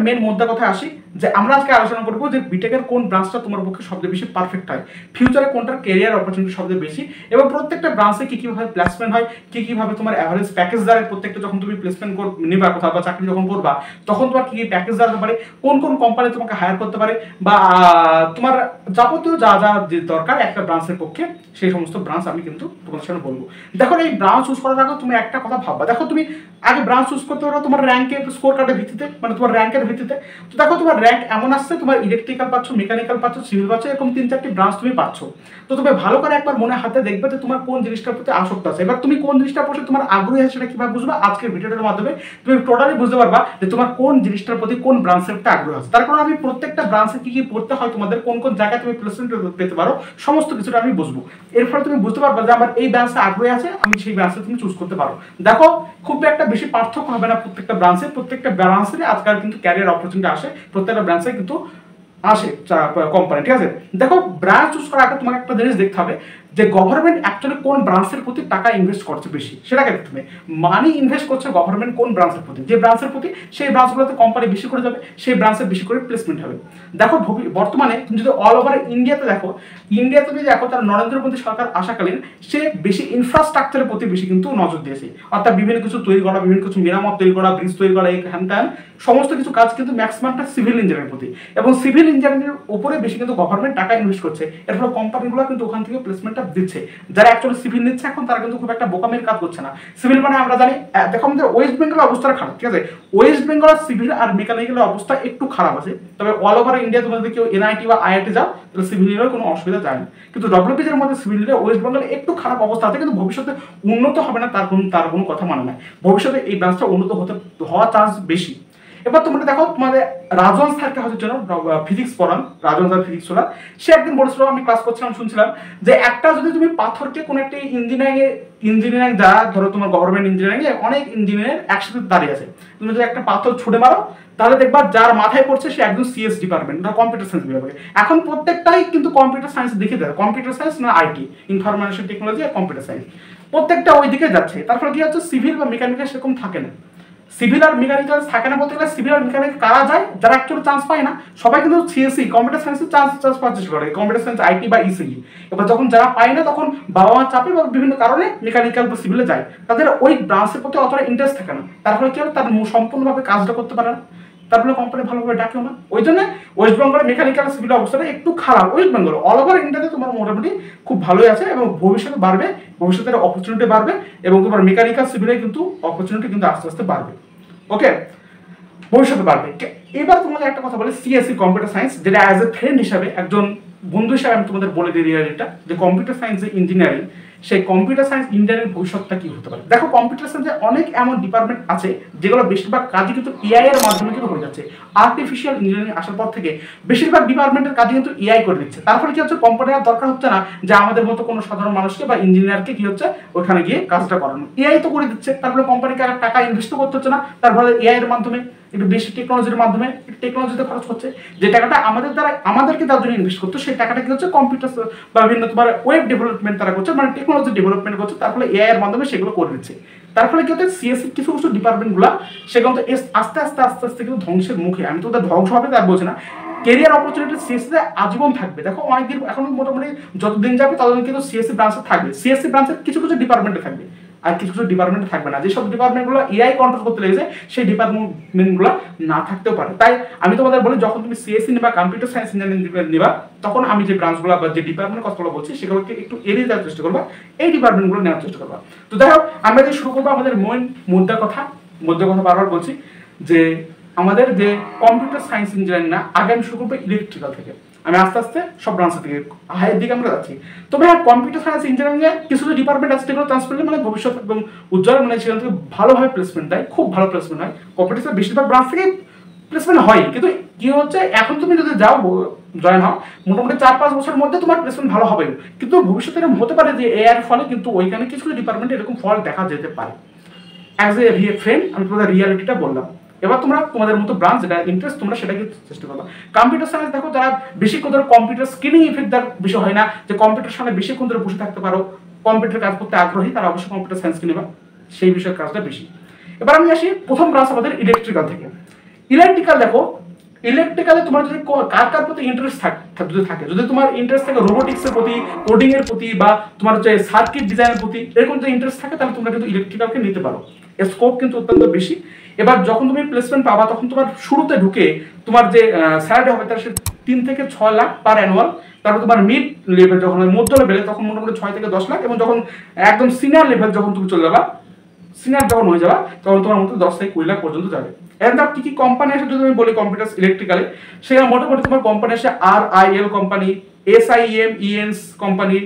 Main মুদ্রা কথায় আসি, যে আমরা আজকে আলোচনা করবো যে বিটেকের কোন ব্রাঞ্চটা তোমার পক্ষে সবচেয়ে বেশি পারফেক্ট হয়, ফিউচারে কোনটার ক্যারিয়ার অপরচুনিটি সবচেয়ে বেশি, এবং প্রত্যেকটা ব্রাঞ্চে কি কিভাবে প্লেসমেন্ট হয়, কি কিভাবে তোমার অ্যাভারেজ প্যাকেজ দ্বারা প্রত্যেকটা যখন তুমি প্লেসমেন্ট নিবা কোথাও বা চাকরি যখন করবা তখন তোমার কি কি প্যাকেজ দেওয়া পারে, কোন কোন কোম্পানি তোমাকে হায়ার করতে পারে, বা তোমার যাবতীয় যা যা যে দরকার একটা ব্রাঞ্চের পক্ষে সেই সমস্ত ব্রাঞ্চ আমি কিন্তু তোমাদের সামনে বলবো। দেখো এই ব্রাঞ্চ চুজ করার আগে তুমি একটা কথা ভাববা, দেখো তুমি আগে ব্রাঞ্চ চুজ করতে পারো তোমার র্যাঙ্কের স্কোর কার্ডের ভিত্তিতে, মানে তোমার র্যাঙ্কের ভিত্তিতে। তো দেখো তোমার র্যাঙ্ক এমন আসছে, তোমার ইলেকট্রিক্যাল পাচ্ছ, মেকানিক্যাল পাচ্ছ, সিভিল পাচ্ছ, এরকম 3-4টি ব্রাঞ্চ তুমি পাচ্ছ। তো তুমি ভালো করে একবার মনে হাতে দেখবে যে তোমার কোন জিনিসটার প্রতি আসক্ত আছে। এবার তুমি কোন জিনিসটার প্রতি তোমার আগ্রহী আছে সেটা কিভাবে বুঝবা, আজকের ভিডিওটার মাধ্যমে তুমি টোটালি বুঝতে পারবা যে তোমার কোন জিনিসটার প্রতি কোন ব্রাঞ্চের প্রতি আগ্রহ আছে। তার কারণ আমি প্রত্যেকটা ব্রাঞ্চে কি কি পড়তে হয়, তোমাদের কোন কোন জায়গায় তুমি প্লেসমেন্ট পেতে পারো, সমস্ত কিছুটা আমি বুঝবো। এর ফলে তুমি বুঝতে পারবা যে আমার এই ব্রাঞ্চে আগ্রহী আছে, আমি সেই ব্রাঞ্চে তুমি চুজ করতে পারো। দেখো খুব একটা বেশি পার্থক্য হবে না প্রত্যেকটা ব্রাঞ্চে, প্রত্যেকটা ব্রাঞ্চে আজকাল কিন্তু ক্যারিয়ার অপরচুনিটি আসে, প্রত্যেকটা ব্রাঞ্চে কিন্তু আসে কোম্পানি, ঠিক আছে। দেখো ব্রাঞ্চ চুজ করার আগে তোমাকে একটা জিনিস দেখতে হবে যে গভর্নমেন্ট অ্যাকচুয়ালি কোন ব্রাঞ্চের প্রতি টাকা ইনভেস্ট করছে বেশি, সেটাকে দেখতে হবে। মানি ইনভেস্ট করছে গভর্নমেন্ট কোন ব্রাঞ্চের প্রতি, যে ব্রাঞ্চের প্রতি সেই ব্রাঞ্চগুলোতে কোম্পানি বেশি করে যাবে, সেই ব্রাঞ্চে বেশি করে প্লেসমেন্ট হবে। দেখো বর্তমানে তুমি যদি অল ওভার ইন্ডিয়াতে দেখো, ইন্ডিয়াতে যদি দেখো তার নরেন্দ্র মোদী সরকার আসাকালীন সে বেশি ইনফ্রাস্ট্রাকচারের প্রতি বেশি কিন্তু নজর দিয়েছে, অর্থাৎ বিভিন্ন কিছু তৈরি করা, বিভিন্ন কিছু মেরামত তৈরি করা, ব্রিজ তৈরি করা, এই হ্যান ত্যান সমস্ত কিছু কাজ কিন্তু ম্যাক্সিমামটা সিভিল ইঞ্জিনিয়ারের প্রতি, এবং সিভিল ইঞ্জিনিয়ারের উপরে বেশি কিন্তু গভর্নমেন্ট টাকা ইনভেস্ট করছে। এর ফলে কোম্পানিগুলো কিন্তু ওখান থেকে প্লেসমেন্টটা দিচ্ছে। যারা অ্যাকচুয়ালি সিভিল নিচ্ছে এখন তারা কিন্তু খুব একটা বোকামের কাজ করছে না। সিভিল মানে আমরা জানি, দেখো আমাদের ওয়েস্ট বেঙ্গলের অবস্থা খারাপ, ঠিক আছে। ওয়েস্ট বেঙ্গলের সিভিল আর মেকানিক্যালের অবস্থা একটু খারাপ আছে, তবে অল ওভার ইন্ডিয়া তোমরা যদি কেউ এনআইটি বা আইআইটি যাও তাহলে সিভিলের কোনো অসুবিধা যায় না। কিন্তু ডব্লিউপিসির মধ্যে সিভিলের ওয়েস্ট বেঙ্গলে একটু খারাপ অবস্থা আছে, কিন্তু ভবিষ্যতে উন্নত হবে না তার কোনো কথা মানে না। ভবিষ্যতে এই ব্রাঞ্চটা উন্নত হওয়ার চান্স বেশি। এবার তোমরা দেখো তোমাদের রাজন স্যারকে হয়তো জন্য ফিজিক্স পড়ান, রাজন স্যার ফিজিক্স পড়ান, সে একদিন বলেছিল, আমি ক্লাস করছিলাম শুনছিলাম, যে একটা যদি তুমি পাথরকে কোনো একটা ইঞ্জিনিয়ারিং যা ধরো তোমার গভর্নমেন্ট ইঞ্জিনিয়ারিং এ অনেক ইঞ্জিনিয়ার একসাথে দাঁড়িয়ে আছে, তুমি যদি একটা পাথর ছুড়ে মারো তাহলে দেখবা যার মাথায় পড়ছে সে একদম সিএস ডিপার্টমেন্ট, কম্পিউটার সায়েন্স বিভাগে। এখন প্রত্যেকটাই কিন্তু কম্পিউটার সায়েন্স দেখে দেয়, কম্পিউটার সায়েন্স না আইটি, ইনফরমেশন টেকনোলজি আর কম্পিউটার সায়েন্স, প্রত্যেকটা ওই দিকে যাচ্ছে। তার ফলে কি হচ্ছে, সিভিল বা মেকানিক্যাল সেরকম থাকে না। সিভিল আর মেকানিক্যাল থাকে না বলতে গেলে সিভিল আর মেকানিক্যাল কারা যায়, যারা অ্যাকচুয়ালি চান্স পায় না, সবাই কিন্তু সিএসসি কম্পিউটার সায়েন্সে চান্স পাওয়ার চেষ্টা করে, কম্পিউটার সায়েন্স আইটি বা ইসিই। এবার যখন যারা পায় না তখন বাবা মা চাপে বা বিভিন্ন কারণে মেকানিক্যাল বা সিভিলে যায়, তাদের ওই ব্রাঞ্চের প্রতি অতটা ইন্টারেস্ট থাকে না। তার ফলে কি হয়, তার সম্পূর্ণভাবে কাজটা করতে পারে না, তার ফলে কোম্পানি ভালোভাবে ডাকেও না। ওই জন্য ওয়েস্ট বেঙ্গলের মেকানিক্যাল সিভিল অবস্থাটা একটু খারাপ। ওয়েস্ট বেঙ্গল অল ওভার ইন্ডিয়াতে তোমার মোটামুটি খুব ভালোই আছে, এবং ভবিষ্যতে বাড়বে, ভবিষ্যতের অপরচুনিটি বাড়বে, এবং তোমার মেকানিক্যাল সিভিলে কিন্তু অপরচুনিটি কিন্তু আস্তে আস্তে বাড়বে, ওকে, ভবিষ্যতে বাড়বে। এবার তোমাদের একটা কথা বলে, সিএসসি কম্পিউটার সায়েন্স, যেটা অ্যাজ এ ফ্রেন্ড হিসাবে, একজন বন্ধু হিসাবে আমি তোমাদের বলে দিই রিয়ালিটিটা, যে কম্পিউটার সায়েন্স যে ইঞ্জিনিয়ারিং, সেই কম্পিউটার সায়েন্স ইঞ্জিনিয়ারিং ভবিষ্যৎটা কি হতে পারে। দেখো কম্পিউটার সায়েন্সে অনেক এমন ডিপার্টমেন্ট আছে যেগুলো বেশিরভাগ কাজই কিন্তু এআই এর মাধ্যমে কিন্তু হয়ে যাচ্ছে। আর্টিফিশিয়াল ইঞ্জিনিয়ারিং আসার পর থেকে বেশিরভাগ ডিপার্টমেন্টের কাজই কিন্তু এআই করে দিচ্ছে। তারপরে কি হচ্ছে, কোম্পানির দরকার হচ্ছে না যে আমাদের মতো কোনো সাধারণ মানুষকে বা ইঞ্জিনিয়ারকে কি হচ্ছে ওখানে গিয়ে কাজটা করানো, এআই তো করে দিচ্ছে। তারপরে কোম্পানিকে আর টাকা ইনভেস্ট করতে হচ্ছে না, তারপরে এআই এর মাধ্যমে একটু বেশি টেকনোলজির মাধ্যমে টেকনোলজিতে খরচ হচ্ছে, যে টাকাটা আমাদেরকে তার জন্য ইনভেস্ট করতো, সেই টাকাটা কি হচ্ছে কম্পিউটার বা বিভিন্ন তোমার ওয়েব ডেভেলপমেন্ট তারা করছে, মানে টেকনোলজি ডেভেলপমেন্ট করছে, তার ফলে এআই এর মাধ্যমে সেগুলো করে দিচ্ছে। তার ফলে কি হচ্ছে, সিএসসি কিছু কিছু ডিপার্টমেন্টগুলো সেগুলো তো আস্তে আস্তে আস্তে আস্তে কিন্তু ধ্বংসের মুখে। আমি তো ওদের ধ্বংস হবে তার বলছি না, কেরিয়ার অপরচুনিটি সিএসসিতে আজীবন থাকবে। দেখো অনেকদিন এখন মোটামুটি যতদিন যাবে ততদিন কিন্তু সিএসসি ব্রাঞ্চে থাকবে, সিএসসি ব্রাঞ্চের কিছু কিছু ডিপার্টমেন্টে থাকবে, আর কিছু কিছু ডিপার্টমেন্টে থাকবে না। যেসব ডিপার্টমেন্টগুলো এআই কন্ট্রোল করতে লেগেছে সেই ডিপার্টমেন্টগুলো না থাকতেও পারে। তাই আমি তোমাদের বলি, যখন তুমি সিএসসি নিবা, কম্পিউটার সায়েন্স ইঞ্জিনিয়ারিং নিবা, তখন আমি যে ব্রাঞ্চগুলো বা যে ডিপার্টমেন্টের কথাগুলো বলছি সেগুলোকে একটু এড়িয়ে যাওয়ার চেষ্টা করবা, এই ডিপার্টমেন্টগুলো নেওয়ার চেষ্টা করবা। তো দেখো আমরা যে শুরু করবো আমাদের মুদ্রার কথা বারবার বলছি, যে আমাদের যে কম্পিউটার সায়েন্স ইঞ্জিনিয়ারিং না, আগে আমি শুরু করবো ইলেকট্রিক্যাল থেকে, আমি আস্তে আস্তে সব ব্রাঞ্চের দিকে হাইয়ের দিকে আমরা যাচ্ছি। তবে হ্যাঁ, কম্পিউটার সায়েন্স ইঞ্জিনিয়ারিং এ কিছু ডিপার্টমেন্ট আছে যেগুলো চান্স পেলে মানে ভবিষ্যৎ এবং উজ্জ্বল, মানে সেখান থেকে ভালোভাবে প্লেসমেন্ট দেয়, খুব ভালো প্লেসমেন্ট হয়। কম্পিউটার বেশিরভাগ ব্রাঞ্চ থেকে প্লেসমেন্ট হয়, কিন্তু কি হচ্ছে, এখন তুমি যদি যাও জয়েন হও মোটামুটি 4-5 বছরের মধ্যে তোমার প্লেসমেন্ট ভালো হবে, কিন্তু ভবিষ্যতে এরকম হতে পারে যে এআই এর ফলে কিন্তু ওইখানে কিছু ডিপার্টমেন্টে এরকম ফল দেখা যেতে পারে। অ্যাজ এ ফ্রেন্ড আমি তোমাদের রিয়ালিটিটা বললাম। এবার তোমরা তোমাদের মতো ব্রাঞ্চ যেটা ইন্টারেস্ট তোমরা সেটাকে চেষ্টা করবা। কম্পিউটার সায়েন্স দেখো, যারা বেশিক্ষণ ধরে কম্পিউটার স্কিলিং ইফেক্ট দেওয়ার বিষয় হয় না, যে কম্পিউটার সামনে বেশিক্ষণ ধরে বসে থাকতে পারো, কম্পিউটার কাজ করতে আগ্রহী, তারা অবশ্যই কম্পিউটার সায়েন্স নেবা, সেই বিষয়ের কাজটা বেশি। এবার আমি আসি প্রথম ব্রাঞ্চ আমাদের ইলেকট্রিক্যাল থেকে। ইলেকট্রিক্যাল দেখো, ইলেকট্রিক্যালে তোমার যদি কার কার প্রতি ইন্টারেস্ট থাকে, যদি তোমার ইন্টারেস্ট থাকে রোবোটিক্সের প্রতি, কোডিং এর প্রতি, বা তোমার হচ্ছে সার্কিট ডিজাইনের প্রতি, এরকম যদি ইন্টারেস্ট থাকে তাহলে তোমরা কিন্তু ইলেকট্রিক্যালকে নিতে পারো। এর স্কোপ কিন্তু অত্যন্ত বেশি। এবার যখন তুমি প্লেসমেন্ট পাবা তখন তোমার শুরুতে ঢুকে তোমার যে স্যালারি হবে তার 3 থেকে 6 লাখ পার অ্যানুয়াল। তারপর তোমার মিড লেভেল যখন মধ্য লেভেলে তখন মোটামুটি 6 থেকে 10 লাখ, এবং যখন একদম সিনিয়র লেভেল যখন তুমি চলে যাবা, সিনিয়র যখন হয়ে যাবা তখন তোমার মতো 10 থেকে 20 লাখ পর্যন্ত যাবে। এর দাম কি কি কোম্পানি আছে যদি আমি বলি কম্পিউটার ইলেকট্রিক্যালে, সেখানে মোটামুটি তোমার কোম্পানি আছে RIL company, SIMENS company,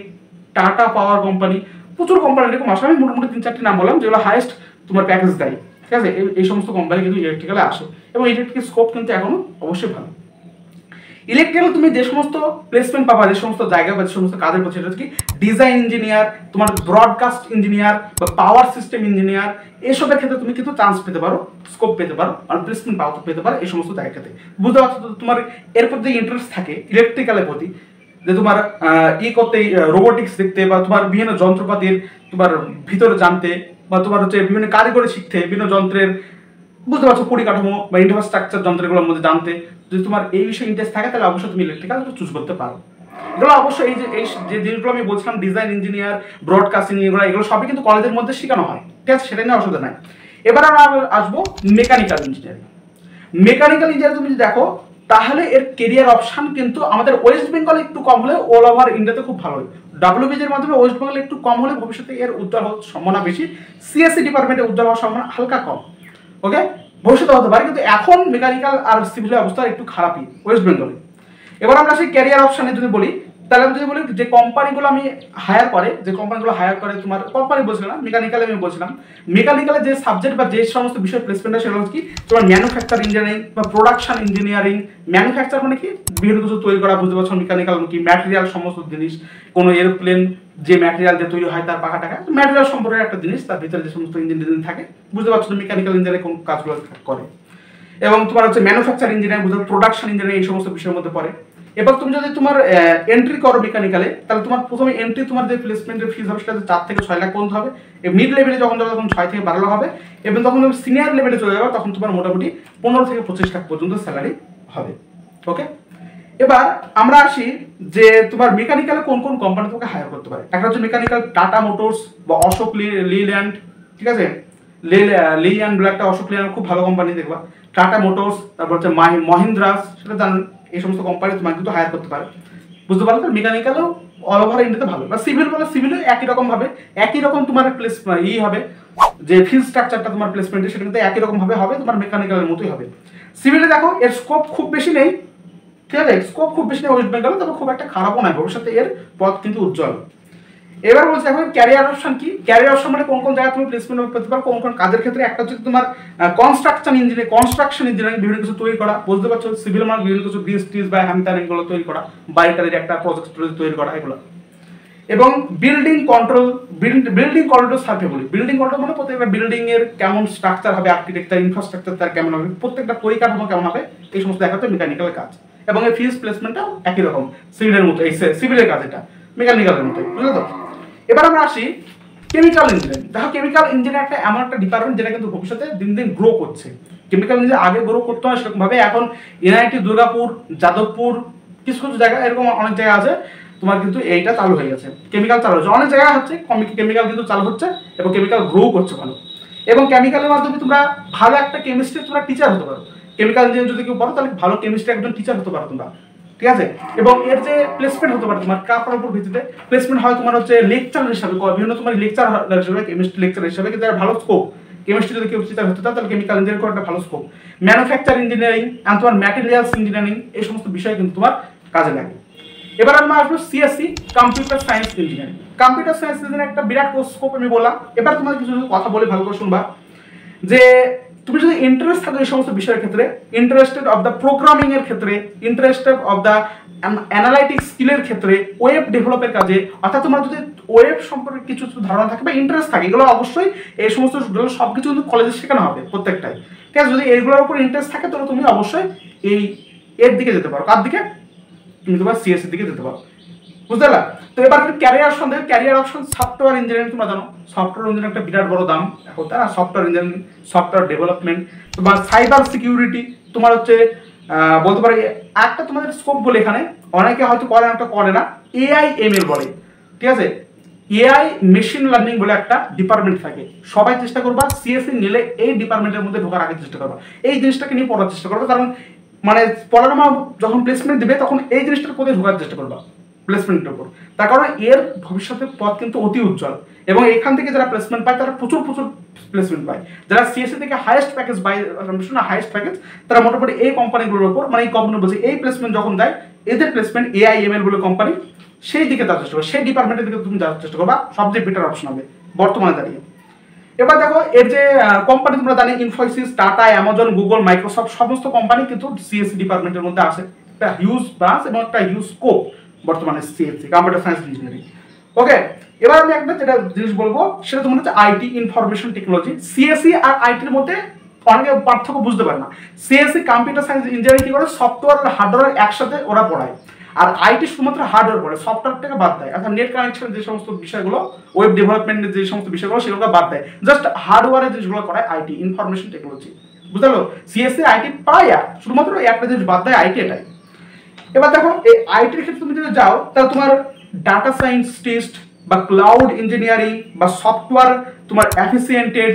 tata পাওয়ার কোম্পানি, প্রচুর কোম্পানি এরকম আসে। আমি মোটামুটি 3-4টি নাম বললাম যেগুলো হাইয়েস্ট তোমার প্যাকেজ দেয়, ঠিক আছে। এই সমস্ত কোম্পানি কিন্তু ইলেকট্রিক্যালে আসে, এবং ইলেকট্রিক স্কোপ কিন্তু এখনো অবশ্যই ভালো। ইলেকট্রিক্যাল তুমি যে সমস্ত প্লেসমেন্ট পাবা, যে সমস্ত জায়গা বা যে সমস্ত কাজের পাচ্ছি, সেটা কি ডিজাইন ইঞ্জিনিয়ার, তোমার ব্রডকাস্ট ইঞ্জিনিয়ার বা পাওয়ার সিস্টেম ইঞ্জিনিয়ার, এসবের ক্ষেত্রে তুমি কিন্তু চান্স পেতে পারো, স্কোপ পেতে পারো, আর প্লেসমেন্ট পেতে পারো এই সমস্ত জায়গাতে। বুঝতে পারছো তো? তোমার এরপর যে ইন্টারেস্ট থাকে ইলেকট্রিক্যালের প্রতি, যে তোমার করতে রোবোটিক্স দেখতে, বা তোমার বিভিন্ন যন্ত্রপাতির তোমার ভিতরে জানতে, বা তোমার হচ্ছে বিভিন্ন কারিগরি শিখতে, বিভিন্ন যন্ত্রের বুঝতে পারছো পরিকাঠামো বা ইনফ্রাস্ট্রাকচার যন্ত্রগুলোর মধ্যে জানতে, যদি তোমার এই বিষয়ে ইন্টারেস্ট থাকে তাহলে অবশ্যই তুমি ইলেকট্রিক্যাল চুজ করতে পারো। এগুলো অবশ্যই এই যে জিনিসগুলো আমি বলছিলাম, ডিজাইন ইঞ্জিনিয়ার, ব্রডকাস্টিং, এগুলো সবই কিন্তু কলেজের মধ্যে শেখানো হয়, ঠিক আছে, সেটা নিয়ে অসুবিধা নাই। এবার আমরা আসবো মেকানিক্যাল ইঞ্জিনিয়ারিং। মেকানিক্যাল ইঞ্জিনিয়ারিং তুমি দেখো তাহলে এর কেরিয়ার অপশন কিন্তু আমাদের ওয়েস্ট বেঙ্গলে একটু কম হলে অল ওভার ইন্ডিয়াতে খুব ভালো হয়। WBG এর মাধ্যমে ওয়েস্ট বেঙ্গলে একটু কম হলে ভবিষ্যতে এর উজ্জ্বল হওয়ার সম্ভাবনা বেশি, CSE ডিপার্টমেন্টে উজ্জ্বল হওয়ার সম্ভাবনা হালকা কম, ওকে, ভবিষ্যতে হতে পারে। কিন্তু এখন মেকানিক্যাল আর সিভিলের অবস্থা একটু খারাপই ওয়েস্ট বেঙ্গলে। এবার আমরা সেই ক্যারিয়ার অপশনে যদি বলি, তাহলে আমি যদি বলি যে কোম্পানিগুলো আমি হায়ার করে, তোমার কোম্পানি বলছিলাম, মেকানিক্যালে আমি বলছিলাম, মেকানিক্যালে যে সাবজেক্ট বা যে সমস্ত বিষয় প্লেসমেন্ট হয় সেগুলো হচ্ছে কি তোমার ম্যানুফ্যাকচার ইঞ্জিনিয়ারিং বা প্রোডাকশন ইঞ্জিনিয়ারিং। ম্যানুফ্যাকচার মানে কি বিভিন্ন কিছু তৈরি করা, বুঝতে পারছো। মেকানিক্যাল কি ম্যাটেরিয়াল, সমস্ত জিনিস, কোনো এরোপ্লেন যে ম্যাটেরিয়াল দিয়ে তৈরি হয় তার পাখা টাকা, ম্যাটেরিয়াল সম্পর্কে একটা জিনিস, তার ভিতরে যে সমস্ত ইঞ্জিনিয়ারিং থাকে, বুঝতে পারছো মেকানিক্যাল ইঞ্জিনিয়ারিং কোন কাজগুলো করে। এবং তোমার হচ্ছে ম্যানুফ্যাকচার ইঞ্জিনিয়ারিং, বুঝতে প্রোডাকশন ইঞ্জিনিয়ারিং, এই সমস্ত বিষয়ের মধ্যে পড়ে। এবার তুমি যদি তোমার এন্ট্রি করো মেকানিক্যালে, তাহলে তোমার প্রথমে এন্ট্রি তোমার যে প্লেসমেন্টের ফিস হবে সেটা 4 থেকে 6 লাখ পর্যন্ত হবে। মিড লেভেলে যখন যাবে তখন 6 থেকে 12 লাখ হবে, এবং তখন তুমি সিনিয়র লেভেলে চলে যাবে তখন তোমার মোটামুটি 15 থেকে 25 লাখ পর্যন্ত স্যালারি হবে, ওকে। এবার আমরা আসি যে তোমার মেকানিক্যালে কোন কোন কোম্পানি তোমাকে হায়ার করতে পারে। একটা হচ্ছে মেকানিক্যাল টাটা মোটরস বা অশোক লিল্যান্ড, ঠিক আছে, লিল্যান্ড বলে একটা অশোক লিল্যান্ড খুব ভালো কোম্পানি দেখবা, টাটা মোটরস, তারপর হচ্ছে মহিন্দ্রাস, সেটা জানেন, এই সমস্ত কোম্পানি তোমাকে কিন্তু হায়ার করতে পারে, বুঝতে পারলে। মেকানিক্যালও অল ওভার ইন্ডিয়াতে ভালো, বা সিভিল বলে সিভিলও একই রকম ভাবে, একই রকম তোমার প্লেস হবে, যে ফিস স্ট্রাকচারটা তোমার প্লেসমেন্টে সেটা কিন্তু একই রকম ভাবে হবে, তোমার মেকানিক্যালের মতোই হবে। সিভিলে দেখো এর স্কোপ খুব বেশি নেই, ঠিক আছে, স্কোপ খুব বেশি নেই ওয়েস্ট বেঙ্গলে, তবে খুব একটা খারাপও নয়, ভবিষ্যতে এর পথ কিন্তু উজ্জ্বল। এবার বলছি এখন ক্যারিয়ার অপশন কি। ক্যারিয়ার অপশন মানে কোন কোন জায়গায় তুমি প্লেসমেন্ট পেতে পারো, কোন কোন কাজের ক্ষেত্রে। একটা হচ্ছে তোমার কনস্ট্রাকশন ইঞ্জিনিয়ারিং বিভিন্ন কিছু তৈরি করা, বুঝতে পারছো, সিভিল মানে বিভিন্ন কিছু ব্রিজ টিজ বা হ্যামত্যান এগুলো তৈরি করা, বাড়িটাদের একটা প্রজেক্ট তৈরি করা, এগুলো। এবং বিল্ডিং কন্ট্রোল সার্ভে বলি। বিল্ডিং কন্ট্রোল মানে প্রত্যেকটা বিল্ডিং এর কেমন স্ট্রাকচার হবে, আর্কিটেকচার, ইনফ্রাস্ট্রাকচার তার কেমন হবে, প্রত্যেকটা পরিকাঠামো কেমন হবে, এই সমস্ত দেখাতে মেকানিক্যাল কাজ। এবং এই ফিস প্লেসমেন্টটাও একই রকম সিভিলের মতো, এই সিভিলের কাজ এটা মেকানিক্যালের মতো, বুঝলে তো। এবার আমরা আসি কেমিক্যাল ইঞ্জিনিয়ারিং। দেখো কেমিক্যাল ইঞ্জিনিয়ারিং একটা এমন একটা ডিপার্টমেন্ট যেটা কিন্তু ভবিষ্যতে দিন দিন গ্রো করছে। কেমিক্যাল ইঞ্জিনিয়ারিং আগে গ্রো করতে হয় সেরকম ভাবে, এখন NIT দুর্গাপুর, যাদবপুর, কিছু কিছু জায়গা এরকম অনেক জায়গা আছে তোমার কিন্তু এইটা চালু হয়ে গেছে, কেমিক্যাল চালু হচ্ছে, অনেক জায়গায় হচ্ছে কেমিক্যাল কিন্তু চালু হচ্ছে, এবং কেমিক্যাল গ্রো করছে ভালো। এবং কেমিক্যালের মাধ্যমে তোমরা ভালো একটা কেমিস্ট্রি তোমরা টিচার হতে পারো। কেমিক্যাল ইঞ্জিনিয়ারিং যদি কেউ পড়ো তাহলে ভালো কেমিস্ট্রি একজন টিচার হতে পারো তোমরা, ঠিক আছে। এবং এর যে প্লেসমেন্ট হতে পারে তোমার কাপড়ের উপর ভিত্তিতে প্লেসমেন্ট হয়, তোমার হচ্ছে লেকচার হিসাবে, বিভিন্ন তোমার লেকচার হিসাবে, কেমিস্ট্রি লেকচার হিসাবে, কিন্তু ভালো স্কোপ। কেমিস্ট্রি যদি কেউ টিচার হতে চায় তাহলে কেমিক্যাল ইঞ্জিনিয়ারিং করে একটা ভালো স্কোপ। ম্যানুফ্যাকচার ইঞ্জিনিয়ারিং আর তোমার ম্যাটেরিয়ালস ইঞ্জিনিয়ারিং, এই সমস্ত বিষয় কিন্তু তোমার কাজে লাগে। এবার আমরা আসবো CSE, computer science engineering. Computer science engineering একটা বিরাট স্কোপ আমি বললাম। এবার তোমার কিছু কথা বলে ভালো করে শুনবা, যে তুমি যদি ইন্টারেস্ট থাকো এই সমস্ত বিষয়ের ক্ষেত্রে, ইন্টারেস্টেড অফ দ্য প্রোগ্রামিং এর ক্ষেত্রে, ইন্টারেস্টেড অফ দ্য অ্যানালাইটিক্স স্কিলের ক্ষেত্রে, ওয়েব ডেভেলপের কাজে, অর্থাৎ তোমার যদি ওয়েব সম্পর্কে কিছু ধারণা থাকে বা ইন্টারেস্ট থাকে, এগুলো অবশ্যই এই সমস্ত সবকিছু কিন্তু কলেজে শেখানো হবে প্রত্যেকটাই, ঠিক আছে। যদি এইগুলোর উপর ইন্টারেস্ট থাকে তাহলে তুমি অবশ্যই এর দিকে যেতে পারো। কার দিকে? তুমি তোমার CSE দিকে যেতে পারো, বুঝতে পারলা। তো এবার ক্যারিয়ার অপশন সফটওয়্যার ইঞ্জিনিয়ারিং, তোমরা জানো সফটওয়্যার ইঞ্জিনিয়ারিং একটা বিরাট বড় দাম এখন, তারা সফটওয়্যার ইঞ্জিনিয়ারিং, সফটওয়্যার ডেভেলপমেন্ট, তোমার সাইবার সিকিউরিটি, তোমার হচ্ছে বলতে পারো একটা তোমাদের স্কোপ বলে এখানে অনেকে হয়তো করে একটা করে না, এআই এমএল বলে, ঠিক আছে। এআই মেশিন লার্নিং বলে একটা ডিপার্টমেন্ট থাকে, সবাই চেষ্টা করবা সিএসসি নিলে এই ডিপার্টমেন্টের মধ্যে ঢোকার আগে চেষ্টা করবা, এই জিনিসটাকে নিয়ে পড়ার চেষ্টা করবা, কারণ মানে পড়ার মা যখন প্লেসমেন্ট দিবে তখন এই জিনিসটার প্রতি ঢোকার চেষ্টা করবা প্লেসমেন্টের উপর, তার কারণ এর ভবিষ্যতের পথ কিন্তু অতি উজ্জ্বল, এবং এখান থেকে যারা প্লেসমেন্ট পায় তারা প্রচুর প্লেসমেন্ট পায়, যারা সিএসসি থেকে হাইয়েস্ট প্যাকেজ পায়, হাইয়েস্ট প্যাকেজ, তারা মোটামুটি এই কোম্পানিগুলোর উপর মানে এই কোম্পানি বলছে এই প্লেসমেন্ট যখন দেয়, এদের প্লেসমেন্ট এআই এমএল বলে কোম্পানি, সেই দিকে যাওয়ার চেষ্টা করবে, সেই ডিপার্টমেন্টের দিকে তুমি যাওয়ার চেষ্টা করবা, সবচেয়ে বেটার অপশন হবে বর্তমানে দাঁড়িয়ে। এবার দেখো এর যে কোম্পানি তোমরা জানি Infosys, tata, Amazon, Google, Microsoft সমস্ত কোম্পানি কিন্তু সিএসসি ডিপার্টমেন্টের মধ্যে আছে, একটা হিউজ ব্রাঞ্চ এবং একটা হিউজ স্কোপ বর্তমানে সিএসসি কম্পিউটার সায়েন্স ইঞ্জিনিয়ারিং। ওকে, এবার আমি একটা যেটা জিনিস বলবো সেটা তোমার হচ্ছে আইটি ইনফরমেশন টেকনোলজি। সিএসসি আর আইটির মধ্যে অনেকে পার্থক্য বুঝতে পারে না। সিএসসি কম্পিউটার সায়েন্স ইঞ্জিনিয়ারিং কি করে, সফটওয়্যার আর হার্ডওয়্যার একসাথে ওরা পড়ায়, আর আইটি শুধুমাত্র হার্ডওয়্যার পড়ে, সফটওয়্যারটাকে বাদ দেয়, অর্থাৎ নেট কানেকশন যে সমস্ত বিষয়গুলো, ওয়েব ডেভেলপমেন্টের যে সমস্ত বিষয়গুলো সেগুলো বাদ দেয়, জাস্ট হার্ডওয়্যারের জিনিসগুলো করায় আইটি ইনফরমেশন টেকনোলজি, বুঝতে পারলো। সিএসসি আইটি প্রায় শুধুমাত্র একটা জিনিস বাদ দেয়, আইটি এটাই। এবার দেখো এই আইটির ক্ষেত্রে তুমি যদি যাও তাহলে তোমার ডাটা সায়েন্টিস্ট বা ক্লাউড ইঞ্জিনিয়ারিং বা সফটওয়্যার তোমার এফিসিয়েন্টেড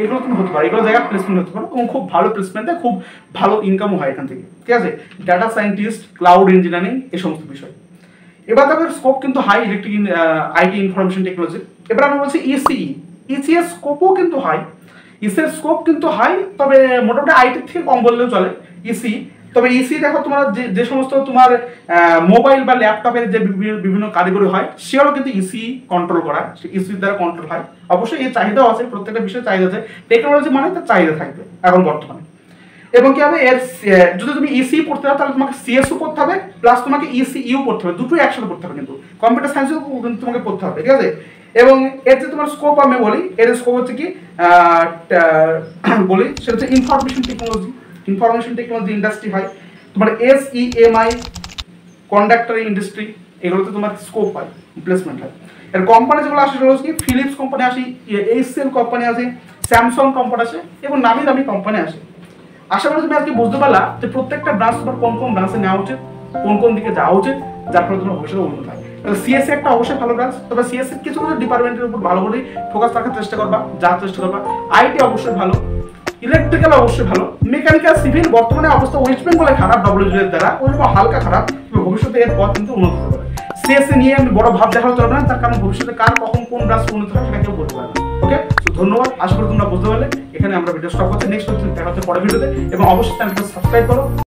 এগুলো তুমি হতে পারো, এগুলো জায়গায় প্লেসমেন্ট হতে পারো এবং খুব ভালো প্লেসমেন্ট দেয়, খুব ভালো ইনকামও হয় এখান থেকে, ঠিক আছে। ডাটা সায়েন্টিস্ট, ক্লাউড ইঞ্জিনিয়ারিং এই সমস্ত বিষয়। এবার দেখো স্কোপ কিন্তু high electric IT information technology. এবার আমি বলছি ইসিই, ইসিএর স্কোপও কিন্তু হাই, ইসিএর স্কোপ কিন্তু হাই, তবে মোটামুটি আইটির থেকে কম বললেও চলে ইসি। তবে ইসি দেখো তোমার যে সমস্ত তোমার মোবাইল বা ল্যাপটপের যে বিভিন্ন কারিগরি হয় সেগুলো কিন্তু ইসি কন্ট্রোল করা, ইসি দ্বারা কন্ট্রোল হয়। অবশ্যই এর চাহিদাও আছে, প্রত্যেকটা বিষয়ে চাহিদা আছে, টেকনোলজি মানে তার চাহিদা থাকবে এখন বর্তমানে। এবং কি হবে এর যদি তুমি ইসি পড়তে চাও তাহলে তোমাকে সিএসও পড়তে হবে, প্লাস তোমাকে ইসিইউ পড়তে হবে, দুটোই একসাথে পড়তে হবে, কিন্তু কম্পিউটার সায়েন্সও কিন্তু তোমাকে পড়তে হবে, ঠিক আছে। এবং এর যে তোমার স্কোপ আমি বলি, এর স্কোপ হচ্ছে কি বলি সেটা হচ্ছে information technology, information technology industry হয় তোমার এসইএমআই, কন্ডাক্টর ইন্ডাস্ট্রি, এগুলোতে তোমার স্কোপ হয়, প্লেসমেন্ট হয়। এর কোম্পানি যেগুলো আসে সেগুলো কি ফিলিপস কোম্পানি আসে, এইচসিএল কোম্পানি আছে, স্যামসাং কোম্পানি আসে এবং নামি দামি কোম্পানি আসে। আশা করি তুমি আজকে বুঝতে পারলা যে প্রত্যেকটা ব্রাঞ্চ তোমার কোন কোন ব্রাঞ্চে নেওয়া উচিত, কোন কোন দিকে যাওয়া উচিত, যার ফলে তোমার ভবিষ্যতে উন্নত হয়। সিএসসি একটা অবশ্যই ভালো ব্রাঞ্চ, তবে সিএসসি কিছু কিছু ডিপার্টমেন্টের উপর ভালো করে ফোকাস রাখার চেষ্টা করবা, যাওয়ার চেষ্টা করবা। আইটি অবশ্যই ভালো, ইলেকট্রিক্যাল অবশ্যই ভালো, মেকানিক্যাল, সিভিল বর্তমানে অবস্থা ওয়েস্ট বেঙ্গলে খারাপ ডব্লিউজি এর দ্বারা, ওইরকম হালকা খারাপ, তবে ভবিষ্যতে এর পথ কিন্তু উন্নত হতে পারে। সিএসসি নিয়ে আমি বড় ভাব দেখাতে পারবো না, তার কারণ ভবিষ্যতে কার কখন কোন ব্রাঞ্চ উন্নত হয় সেটা কেউ বলতে পারবে না। ওকে, ধন্যবাদ, আশা করি তোমরা বুঝতে পারলে। এখানে আমরা ভিডিও স্টপ করছি, নেক্সট দেখা হচ্ছে পরের ভিডিওতে, এবং অবশ্যই চ্যানেলটা সাবস্ক্রাইব করো।